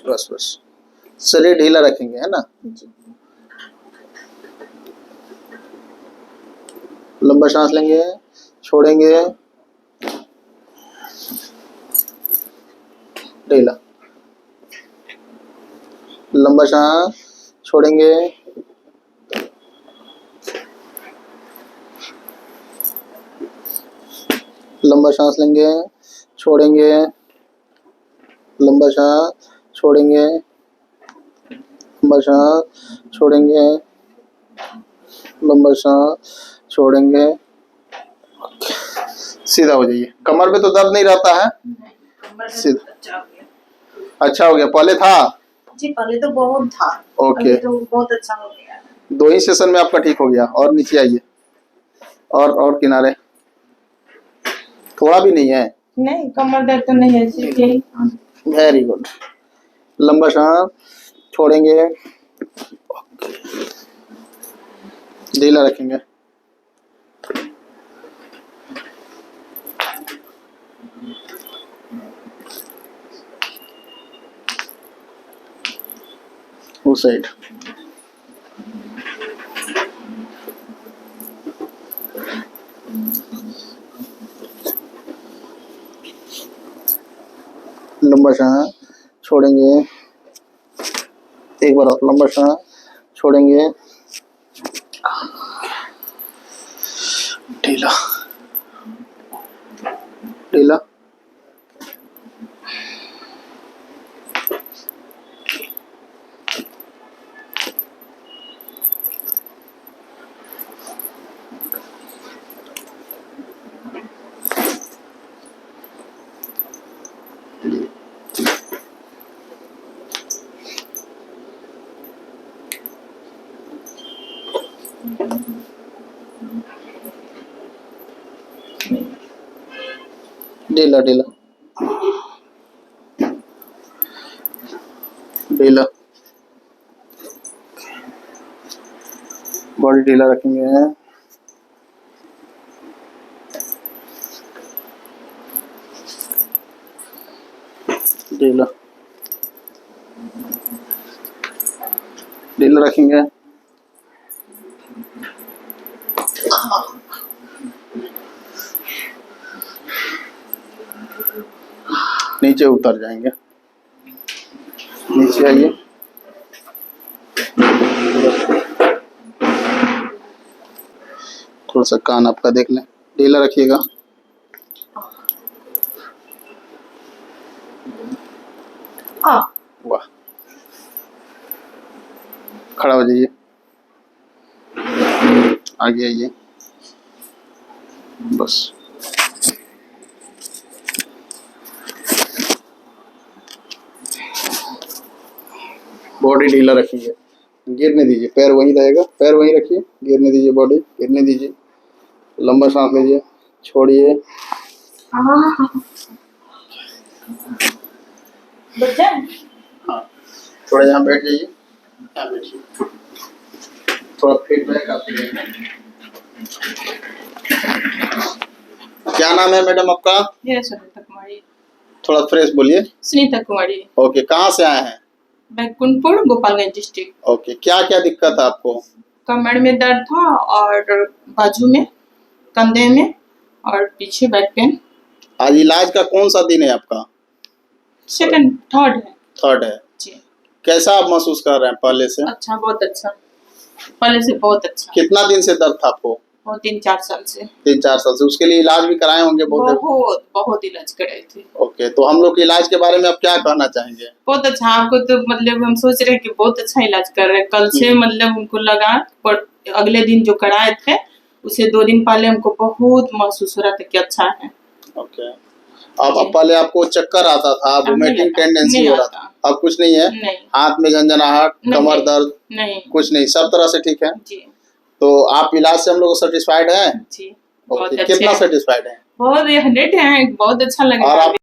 बस बस, शरीर ढीला रखेंगे, है ना। लंबा सांस लेंगे, छोड़ेंगे, ढीला, लंबा सांस, छोड़ेंगे, लंबा सांस लेंगे, छोड़ेंगे, लंबा सांस, छोड़ेंगे, लंबा सांस, छोड़ेंगे, लंबा सांस, छोड़ेंगे। सीधा हो जाइए। कमर पे तो दर्द नहीं रहता है? सीधा। अच्छा हो गया, पहले था? जी पहले तो बहुत था। ओके, तो बहुत अच्छा हो गया। 2 ही सेशन में आपका ठीक हो गया। और नीचे आइए, और किनारे, थोड़ा भी नहीं है? नहीं, कमर दर्द तो नहीं है, सिर्फ यही। Very good. लंबा सांस, छोड़ेंगे, ढीला रखेंगे, उस साइड। लंबा सांस, छोड़ेंगे, एक बार और, लंबा सांस, छोड़ेंगे, ढीला, ढीला, ढीला, ढीला, ढीला, बॉडी ढीला रखेंगे, ढीला, ढीला रखेंगे, नीचे उतर जाएंगे, नीचे आइए, थोड़ा सा कान आपका देख लें, ढीला रखिएगा, वाह, खड़ा हो जाइए, आगे आइए, बस, बॉडी ढीला रखिए, गिरने दीजिए, पैर वहीं रहेगा, पैर वहीं रखिए, गिरने दीजिए, बॉडी गिरने दीजिए, लंबा सांस लीजिए, छोड़िए, हाँ, थोड़ा यहाँ बैठ जाइए, यहाँ बैठिए, थोड़ा फीडबैक आपके लिए। क्या नाम है मैडम आपका? सुनीता कुमारी। थोड़ा फ्रेश बोलिए। सुनीता कुमारी। ओके, कहाँ से आए हैं? बैकुंठपुर, गोपालगंज डिस्ट्रिक्ट। ओके, क्या क्या दिक्कत है आपको? कमर में दर्द था और बाजू में, कंधे में और पीछे बैक पेन। आज इलाज का कौन सा दिन है आपका? थर्ड है। थर्ड है जी। कैसा आप महसूस कर रहे हैं पहले से? अच्छा, बहुत अच्छा, पहले से बहुत अच्छा। कितना दिन से दर्द था आपको? 3-4 साल से। 3-4 साल से। उसके लिए इलाज भी कराए होंगे? बहुत इलाज कराए थे। ओके, तो हम लोग के इलाज के बारे में आप क्या कहना चाहेंगे? बहुत अच्छा, आपको तो मतलब हम सोच रहे हैं कि बहुत अच्छा इलाज कर रहे हैं। कल से मतलब हमको लगा, पर अगले दिन जो कराए थे उसे 2 दिन पहले हमको बहुत महसूस हो रहा था कि अच्छा है। ओके, अब पहले आपको चक्कर आता था, वोमिटिंग टेंडेंसी हो रहा था, अब कुछ नहीं है? नहीं। हाथ में झंझनाहट, कमर दर्द नहीं, कुछ नहीं, सब तरह से ठीक है जी। तो आप इलाज से हम लोग सेटिस्फाइड हैं? जी, ओके, कितना सेटिस्फाइड है? बहुत 100 है, बहुत अच्छा लगा।